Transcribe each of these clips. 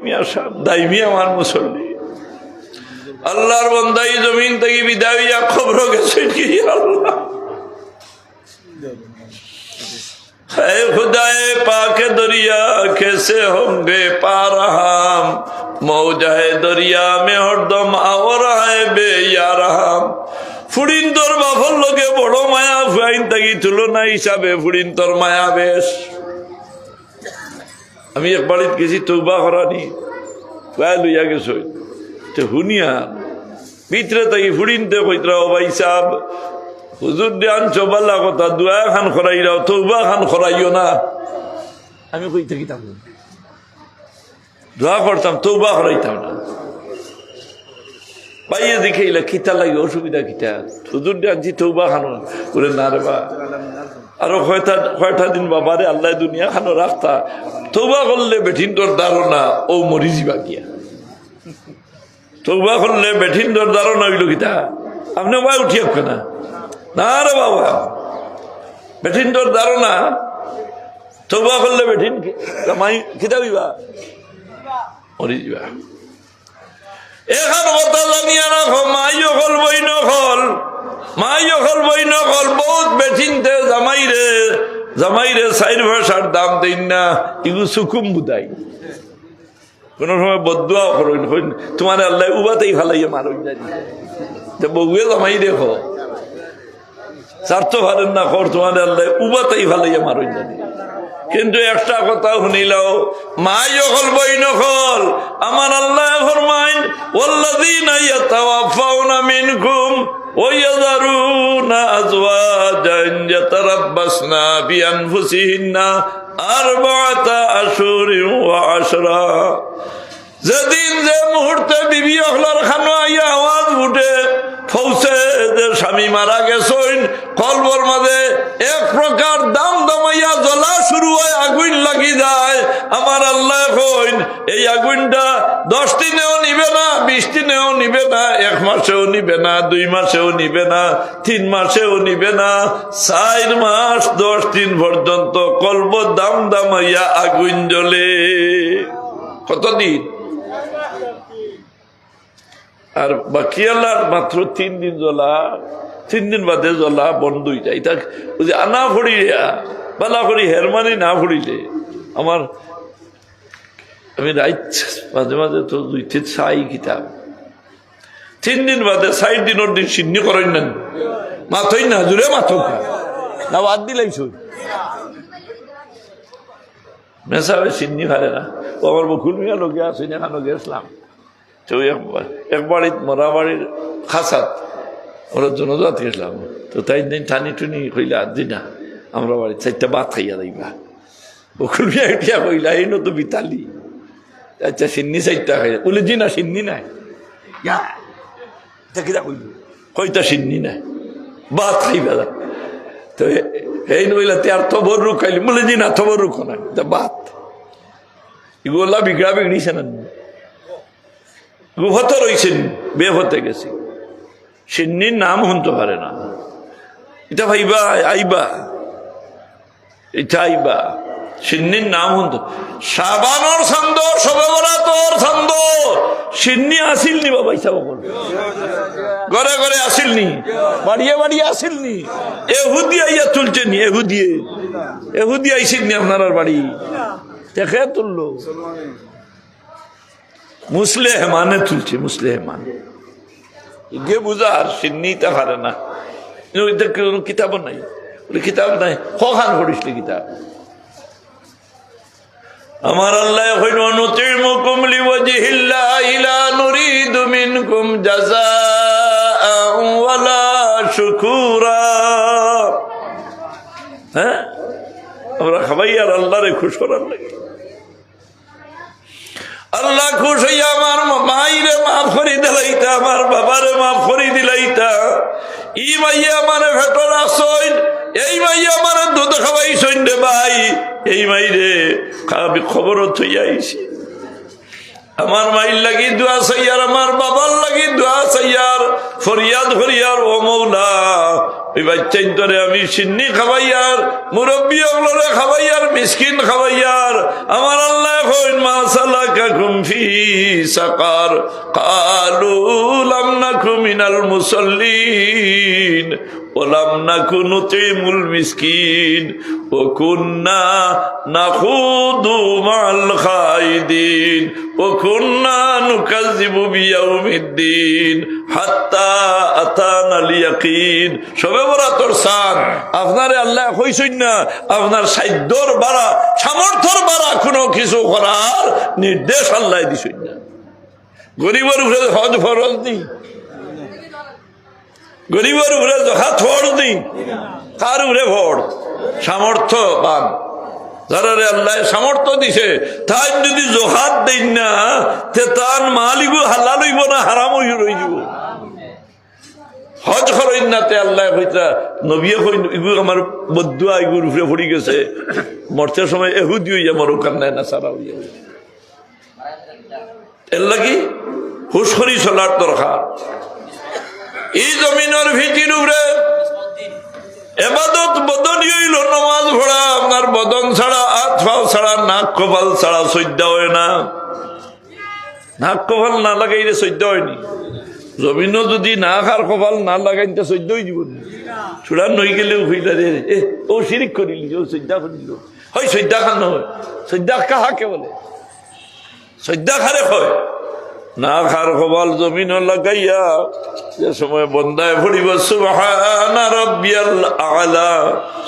মিয়া সাহেব দাইমি আমার মুসল্লি আল্লাহর বন্দাই জমিন থেকে বিদায় হইয়া খবর গেছে কি আল্লাহ है खुदाए पाके दरिया कैसे होंगे पार हम मौजा है दरिया में हरदम और है बेयार हम ফুড়িন তোর বাফর লোকে বড় মায়া ফুয়াইন থাকি তুলনা হিসাবে ফুড়িন তোর মায়া বেশ আমি একবারিত গেছি তৌবা করানি ফুয়াই লইয়া গেছ হুনিয়া ভিতরে থাকি ফুড়িনতে কইতরা ও ভাই সাহেব হুজুর দেন চবাল্লা কথা দুয়া খান খরাইরাও তৌবা খান খরাইও না আমি কই থাকিতাম দোয়া করতাম তৌবা খরাইতাম না পাইয়ে দেখেইলা খিতা লাগে অসুবিধা খিতা হুজুর দেন তৌবা খানো বলে না রে বা আরো কয়টা দিন বাবারে আল্লাহ দুনিয়া খানো রাখতা তৌবা করলে বেঠিন তোর ধারণা ও মরি যাবা গিয়া তৌবা করলে বেঠিন তোর ধারণা হইল খিতা আপনি ভাই উঠিয়ে না না রে বাবা বেঠিন তোর ধারণা তৌবা করলে বেঠিন খিতা হইবা মরি যাবা এখন কথা জানিয়া রাখো মাইও হল বই নকল বহুত বেঠিনতে জামাইরে সাইর ভাষার দাম দিন না ইগু সুকুম বুদাই কোন সময় বদুয়াও করুন তোমার আল্লাহ উবাতেই ভালাইয়া মারুন জানি বউয়ে জামাই দেখো স্বার্থ ভালেন না কর তোমার আল্লাহ উবাতেই ভালাইয়া মারুন জানি কিন্তু একটা কথা শুনিলাও মাই অকল বই নকল আমার আল্লাহ ফরমাইন ওয়াল্লাযীনা ইয়াতাওয়াফাউনা মিনকুম ওয়া ইয়াযারুনা আজওয়াজান ইয়াতারাব্বাসনা বিআনফুসিহিন্না আরবাআতা আশহুরিন ওয়া আশরা যেদিন যে মুহূর্তে বিবি অকলার খানো আইয়া আওয়াজ উঠে ফৌসে যে স্বামী মারা গেছেন কলবর মাঝে এক প্রকার দাম দমাইয়া জ্বলা শুরু হয় আগুন লাগি যায় আমার আল্লাহ কইন এই আগুনটা 10 দিনেও নিবে না 20 দিনেও নিবে না 1 মাসেও নিবে না 2 মাসেও নিবে না 3 মাসেও নিবে না 4 মাস 10 দিন পর্যন্ত কলব দাম দমাইয়া আগুন জ্বলে কতদিন আর বাকি আল্লাহর মাত্র 3 দিন জ্বলা 3 দিন বাদে জ্বলা বন্ধ হয়ে যায় তা আনা ফড়িয়া বালা করি হেরমানি না ফড়িলে আমার আমি রাইত মাঝে মাঝে তো দুইতে চাই কিতাব 3 দিন বাদে 4 দিনের দিন সিন্নি করেন না মাথই না জুড়ে মাথক না বাদ দিলাইছ মেসাবে সিন্নি ভারে না ও আমার বকুল মিয়া লোকে আসেন এখানে গেছিলাম তো একবার মরাবাড়ির খাসাত ওরা জনজাত গেছিলাম তো তাই দিন টানি টুনি কইলা দিনা আমরা বাড়ি 4টা ভাত খাইয়া দিবা বকুল মিয়া উঠিয়া কইলা এই নো তো বিতালি আচ্ছা সিন্নি 4টা খাইয়া বলে জি না সিন্নি নাই কিনা কইল কইতা সিন্নি নাই ভাত খাইবা তো এই নইলা তে আর থবর রুখ খাইলি বলে জি না থবর রুখ না ভাত এগুলা বিগড়া বিগড়িছে না গুহত রয়েছেন বে হতে গেছি সিন্নির নাম শুনতে পারে না এটা ভাইবা আইবা এটা আইবা সিন্নির নাম শুনতো সাবানোর ছন্দ সবে বরাতর ছন্দ সিন্নি আসিল নি বাবা হিসাব ঘরে ঘরে আসিল নি বাড়িয়ে বাড়িয়ে আসিল নি এহুদি আইয়া তুলছে নি এহুদি আইসিল নি আপনার বাড়ি দেখে তুললো মুসলেহমানে তুলছে মুসলেহমান গে বুঝার সিন্নিটা পারে না কিতাব নাই কিতাব নাই খান করিসলে কিতাব আমার আল্লাহ কইন নুতিমুকুম লিওয়াজহিল্লাহি লা নুরিদু মিনকুম জাযাআন ওয়ালা শুকুরা হ্যাঁ আমরা খাবাই আর আল্লাহরে খুশ করার লাগে আল্লাহ খুশ হইয়া আমার মাইরে মাফ করে দিলাইতা আমার বাবারে মাফ করে দিলাইতা ই মাইয়া আমার ভেতর আসইন এই মাইয়া আমার দুধ খাওয়াইছইন রে ভাই এই মাইরে খবর থইয়া আইছি আমার মাইর লাগি দোয়া চাইয়ার আমার বাবার লাগি দোয়া চাইয়ার ফরিয়াদ ফরিয়ার ও মৌলা ওই বাচ্চাইন তোরে আমি সিন্নি খাবাইয়ার, মুরব্বী অগলরে খাবাইয়ার, মিসকিন খাবাইয়ার। আমার আল্লাহ কইন মা সালাকাকুম ফি সাকার ক্বালু লাম নাকু মিনাল মুসাল্লিন ওয়া লাম নাকু নুতিমুল মিসকিন ওয়া কুন্না নাখুদু মা'আল খাইদিন ওয়া কুন্না নুকাযযিবু বিয়াউমিদ্দিন হাত্তা আতানাল ইয়াকিন। সবে বরাতর সান আপনারে আল্লাহ কইছেন না আপনার সাধ্যর বাড়া, সামর্থ্যর বাড়া কোনো কিছু করার নির্দেশ আল্লাহ দিছেন না। গরিবের উপরে হজ ফরজ নেই, গরিবের উপরে হাত ফরজ নেই, কার উপরে ফরজ? সামর্থ্যবান যারা আল্লাহ সামর্থ্য দিছে তাই যদি জোহাত দেন না তে তার মালিব হালাল হইব না হারাম হয়ে যাব। হজ করেন না তে আল্লাহ কইতা নবিয়ে কই এগুলো আমার বদুয়া এগুলোর উপরে পড়ে গেছে, মরতে সময় এহুদি হইয়া মরুক কান্নায় না সারা হইয়া। এর লাগি হুশ করি চলার দরকার। এই জমিনের ভিটির উপরে এবাদত বদনি হইল নামাজ পড়া। আপনার বদন ছাড়া, হাত পাও ছাড়া, নাক কপাল ছাড়া সজ্জা হয় না। নাক কপাল না লাগাইলে সজ্জা হয়নি। জমিনও যদি নাক আর কপাল না লাগাইতে সজ্জা হয়ে যাব। চূড়ান হয়ে গেলেও হইলা রে ও শিরিক করিলি, ও সজ্জা করিল, হয় সজ্জা খান হয়। সজ্জা কাহাকে বলে? সজ্জা খারে হয় না খার কপাল জমিন লাগাইয়া যে সময় বন্দায় পড়িব সুবহানা রাব্বিয়াল আ'লা,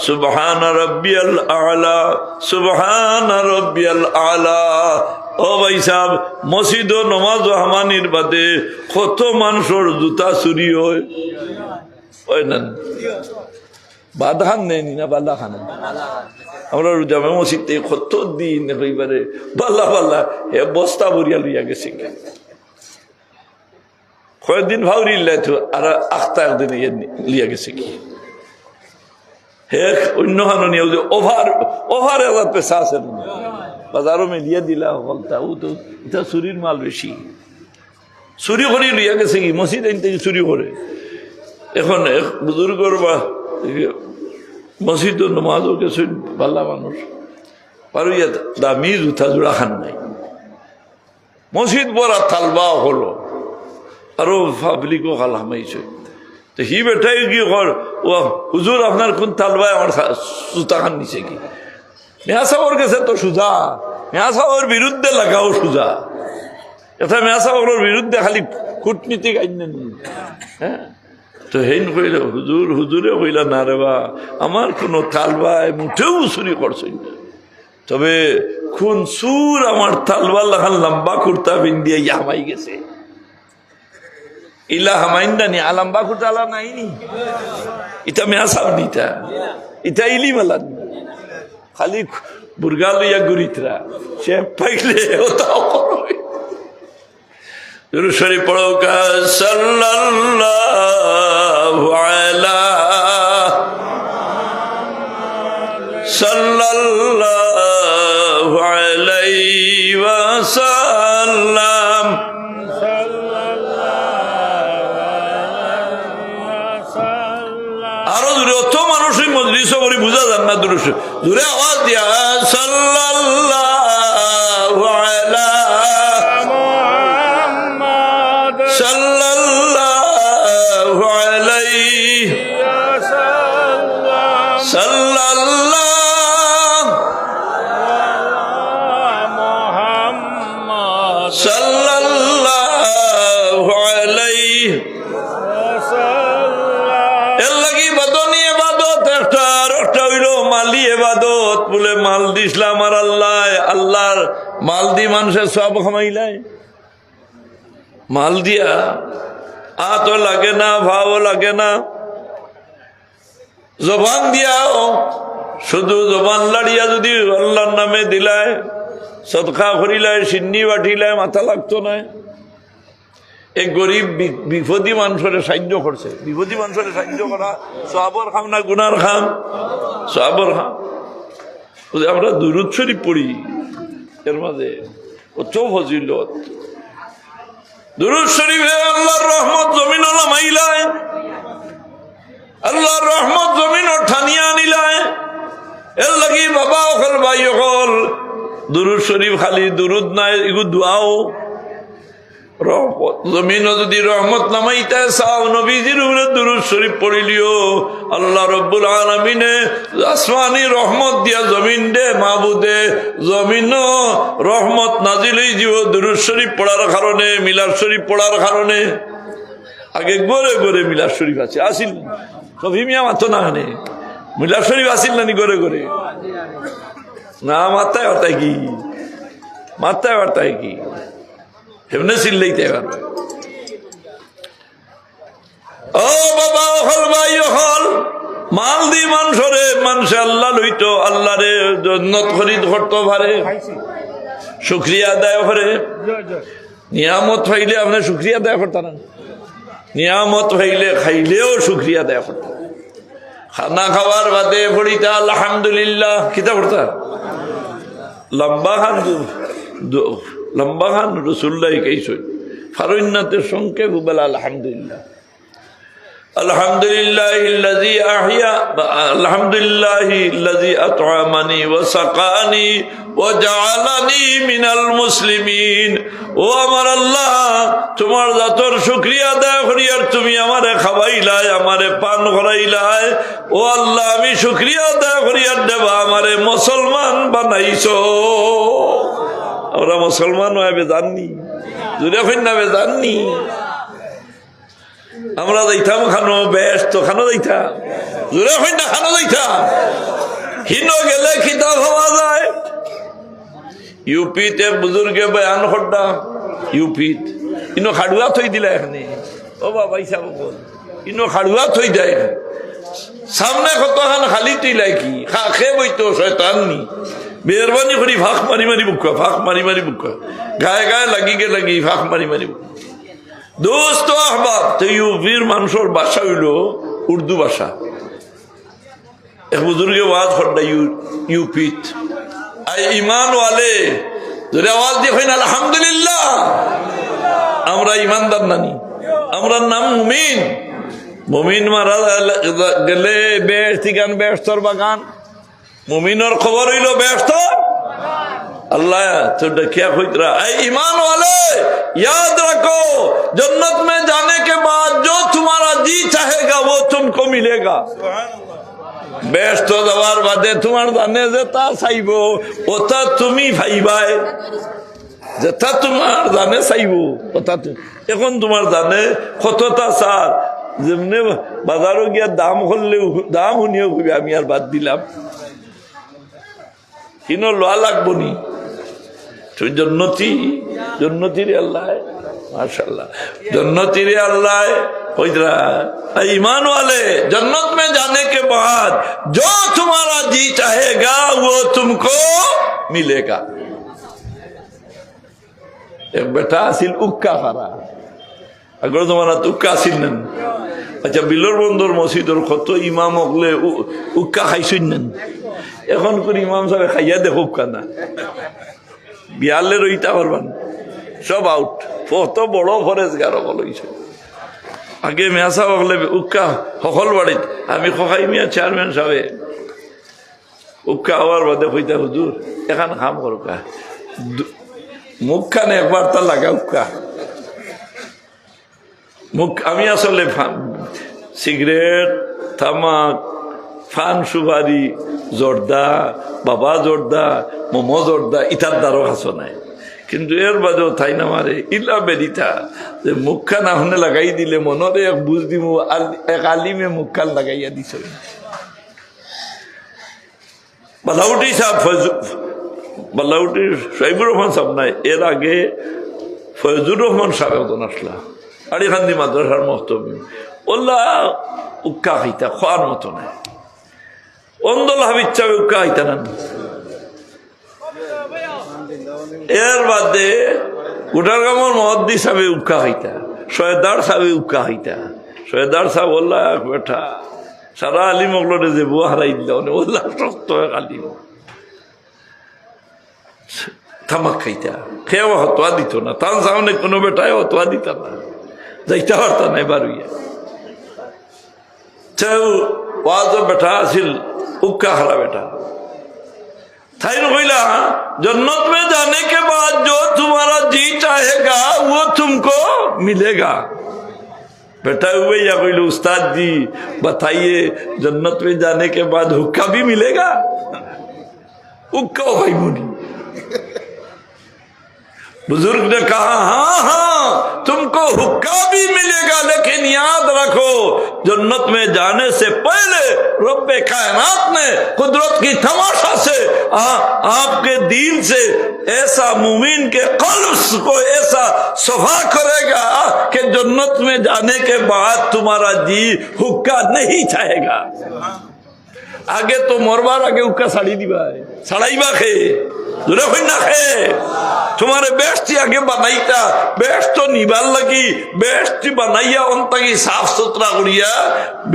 সুবহানা রাব্বিয়াল আ'লা, সুবহানা রাব্বিয়াল আ'লা। ও ভাই সাহেব, মসজিদ ও নমাজ ও হামানির বাদে কত মানুষের জুতা চুরি হয় না? বাদ খান নেই না বাল্লা খান? আমরা জামে মসজিদ থেকে কত দিন এবারে বাল্লা বাল্লা এ বস্তা বরিয়া লইয়া গেছে। কয়েকদিন ভাউরি আর আখতা একদিন লিয়া গেছে কি হে অন্য হানি ওভার ওভার এলার পেশা আছে বাজারও মিলিয়ে দিলা বলতা ও তো এটা চুরির মাল বেশি। চুরি করে লিয়া গেছে কি মসজিদ থেকে চুরি করে। এখন বুজুর্গর বা মসজিদ নমাজও গেছে বাল্লা মানুষ পারু দামি জুতা জোড়া খান নাই। মসজিদ বড় তালবা হলো আরো পাবলিকও খাল হামাইছে। তো হি বেটাই কি কর ও হুজুর আপনার কোন তালবায় আমার জুতা খান নিছে কি? মেয়া সাহর গেছে তো সুজা, মেয়া সাহর বিরুদ্ধে লাগাও সুজা। এটা মেয়া সাহরের বিরুদ্ধে খালি কূটনীতিক আইন। হ্যাঁ, তো হেন কইল হুজুর, হুজুরে কইলা না রে বা আমার কোনো তালবায় মুঠেও চুরি করছেন না, তবে কোন সুর আমার তালবা লাগান লম্বা কুর্তা বিন্দিয়া হামাই গেছে। ইলা হামাইন্দা নি আলাম্বা কুর্তা আলা নাইনি, ইটা মেয়া সাহ নিতা, ইটা ইলি মালান খালি বুর্গা লইয়া গুরিতরা সে পাইলে ওটাও করবে। দুরূদ পড়ো কা সাল্লাল্লাহু আলা সাল্লাল্লাহু আলাইহি ওয়াসাল্লাম। আরো দূরে অত মানুষই মজলিস করে বুঝা যান না। দূরে আওয়াজ দিয়া সাল্লাল্লাহু আলা মুহাম্মাদ সাল্লাল্লাহু আলাইহি সাল্লাল্লাহু মুহাম্মাদ সাল্লাল্লাহু আলাইহি। এর লাগি বাদনী ইবাদত একটা আর একটা হইল মালি ইবাদত। বলে মাল দিছিলাম আর আল্লাহ, আল্লাহর মাল দি মানুষের সব খামাইলাই। মাল দিয়া আতো লাগে না, ভাও লাগে না, জবান দিয়াও শুধু জবান লাড়িয়া যদি আল্লাহর নামে দিলায়, সদকা করিলায়, সিন্নি বাটিলায়, মাথা লাগতো না। এই গরিব বিপদী মানুষের সাহায্য করছে। বিপদী মানুষের সাহায্য করা সওয়াবের খাম না গুনার খাম? সওয়াবের খাম। আমরা দুরূদ শরীফ পড়ি, এর মাঝে কত ফজিলত। দুরূদ শরীফে আল্লাহর রহমত জমিন নামাইলায়। আল্লাহর রহমত জমিন ঠানিয়া আনিলায় এর লাগি বাবা অকল ভাই অকল দুরুদ শরীফ খালি দুরুদ নাই এগু দোয়াও জমিনও যদি রহমত নামাইতে চাও নবীজির উপরে দুরূদ শরীফ পড়িলিও আল্লাহ রব্বুল আলামিনে আসমানি রহমত দিয়া জমিন দে মাহবুদে জমিনও রহমত নাজিল হয়ে যাব দুরূদ শরীফ পড়ার কারণে মিলাদ শরীফ পড়ার কারণে। আগে গড়ে গড়ে মিলাদ শরীফ আছে আসিল কবি মিয়া মাতো না হানে মিলাদ শরীফ আসিল নানি গড়ে গড়ে না মাথায় হতায় কি মাথায় হতায় কি হেমনে চিল্লাইতে পারবে। ও বাবা হল ভাই হল মাল দি মানুষরে মানুষ আল্লাহ লইত আল্লাহ রে জন্নত খরিদ করতে পারে শুকরিয়া আদায় করে নিয়ামত পাইলে আপনার শুকরিয়া আদায় করতে না নিয়ামত পাইলে খাইলেও শুকরিয়া আদায় করতে খানা খাওয়ার বাদে পড়িতা আলহামদুলিল্লাহ কিতা পড়তা লম্বা খান রসুল্লাহ কেইছ ফারুন্নাতের সংক্ষেপ বলে আলহামদুলিল্লাহ আলহামদুলিল্লাহিল্লাযী আহইয়া আলহামদুলিল্লাহিল্লাযী আত'আমানি ওয়া সাকানি ওয়া জাআলানি মিনাল মুসলিমিন। ও আমার আল্লাহ তোমার জাতর শুকরিয়া আদায় করি আর তুমি আমারে খাওয়াইলাই আমারে পান করাইলাই। ও আল্লাহ আমি শুকরিয়া আদায় করি আর দেবা আমারে মুসলমান বানাইছো। আমরা মুসলমান হয়ে জাননি জুড়ে ফিরনাবে জাননি আমরা যাইতাম খানো বেশ তো খানো যাইতাম জুড়ে ফিরনা খানো যাইতাম হিনো গেলে খিতাব হওয়া যায়। ইউপিতে বুজুর্গে বয়ান করতা ইউপিত ইনো খাড়ুয়া থই দিলা এখানে ও বাবা ইসা বল ইনো খাড়ুয়া থই যায় সামনে কতখান খালি তুইলাই কি খা খে বইতো শয়তান নি মেহরবানি করি ফাঁক মারি মারি বুকা ফাঁক মারি মারি বুকা গায়ে গায়ে লাগি ফাঁক মারি মারি বুকা দোস্ত আহবাব তো ইউপির মানুষের ভাষা হইল উর্দু ভাষা। এক বুজুর্গে ওয়াজ করতা ইউপিত আই ইমান ওয়ালে যদি আওয়াজ দিয়ে হইন আলহামদুলিল্লাহ আমরা ইমানদার নানি আমরা নাম মুমিন মুমিন মারা গেলে বেশ ঠিকান বেস্তর বাগান মুমিনের খবর হইল ব্যস্ত अल्लाह तो क्या खुद रहा है ईमान वाले याद रखो जन्नत में जाने के बाद जो तुम्हारा जी चाहेगा वो तुमको मिलेगा। ব্যস্ত যাওয়ার বাদে তোমার জানে যে তা চাইব ওটা তুমি ভাইবাই যেটা তোমার জানে চাইব ওটা এখন তোমার জানে কতটা চার যেমনি বাজারও গিয়া দাম করলেও দাম শুনিও কবি আমি আর বাদ দিলাম কিনো লোয়া লাগবো নি जन्नती रे अल्लाह माशाल्लाह जन्नती रे अल्लाह ईमान वाले जन्नत में जाने के बाद जो तुम्हारा जी चाहेगा वो तुमको मिलेगा। एक बेटा आसिल उक्का खारा अगर तुम्हारा तुक्का आसिल नन अच्छा बिलोर बंदर मस्जिदर कत इमाम हकले उक्का खाइছেন নন এখন করে ইমাম সাহেব খাইয়া দেখো উক্কা না বিয়ালে রইতা পারবান সব আউট কত বড় ফরেজগার হইছে আগে মেয়াসা হকলে উক্কা সকল বাড়িত আমি খকাই মিয়া চেয়ারম্যান সাহেব উক্কা হওয়ার বাদে কইতা হুজুর এখান কাম করকা মুখখানে একবার তা লাগা উক্কা মুখ আমি আসলে সিগারেট তামাক ফান সুপারি জর্দা বাবা জর্দা মোমো জর্দা ইটার দ্বারও হাসো নাই কিন্তু এর বাদেও তাই না মারে ইলা বেরিতা যে মুখখান আহনে লাগাই দিলে মনরে এক বুঝ দিব এক আলিমে মুখখান লাগাইয়া দিছ বালাউটি সাহেব বালাউটি শহীবুর রহমান সাহেব নাই এর আগে ফয়জুর রহমান সাহেব একজন আসলা আড়িখান্দি মাদ্রাসার মহতমি ওল্লা উক্কা খাইতা খাওয়ার মতো নাই অন্দল হাবিজ চাবে উক্কা খাইতা না এর বাদে উটার গামর মহদ্দি সাহেব উক্কা খাইতা সৈয়দার সাহেব উক্কা খাইতা সৈয়দার সাহেব ওল্লা বেঠা সারা আলিম ওগুলোরে যে বুয়া হারাই দিল ওল্লা শক্ত আলিম থামাক খাইতা খেয়েও হতোয়া দিত না তার সামনে কোনো বেটায় হতোয়া দিত না যাইতে পারত না এবার ওয়াজ বেটা আছিল उक्का खड़ा बेटा थाई कोइला जन्नत में जाने के बाद जो तुम्हारा जी चाहेगा वो तुमको मिलेगा। बेटा हुए या कोई उस्ताद जी बताइए जन्नत में जाने के बाद हुक्का भी मिलेगा? हुक्का भाई मुनी बुजुर्ग ने कहा हाँ हाँ तुमको हुक्का भी मिलेगा, लेकिन याद रखो जन्नत में जाने से पहले रब्बे कायनात ने कुदरत की तमाशा से आपके दिल से ऐसा मुमीन के कल्ब को ऐसा सफा करेगा कि जन्नत में जाने के बाद तुम्हारा जी हुक्का नहीं चाहेगा। आगे तो मरबार आगे हुक्का साड़ी दिबा है साड़ाईबा खे तुम्हारे बेस्टी आगे बनाईता बेस्ट तो निबाल लगी बेस्टी बनाइया उन तक साफ सुथरा करिया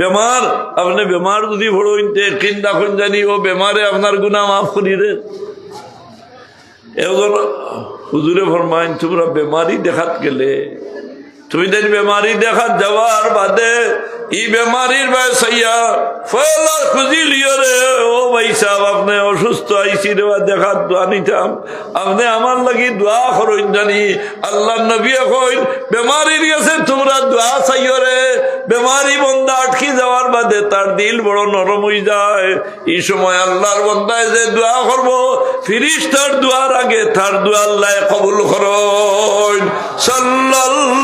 बेमार अपने बेमार যদি বড় ইনতে কিন্দা কোন জানি ও বেমারে আপনার গুনাহ maaf করি রে এজন হুজুরে ফরমাইন তোমরা বেমারি দেখাত গেলে তুমি দেন বেমারি দেখাত যাওয়ার বাদে ই বেমারির বয়সইয়া ফলা খুঁজি লিও রে ও ভাই সাহেব আপনি অসুস্থ আইছি রে দেখাত দোয়া নিতাম আপনি আমার লাগি দোয়া করুন জানি আল্লাহর নবী কইন বেমারির কাছে তোমরা দোয়া চাইও রে বেমারি বন্দা আটকি যাওয়ার বাদে তার দিল বড় নরম হয়ে যায় এই সময় আল্লাহর বন্দায় যে দোয়া করব ফেরেশতার দোয়ার আগে তার দোয়া আল্লাহ কবুল করেন সাল্লাল্লাহু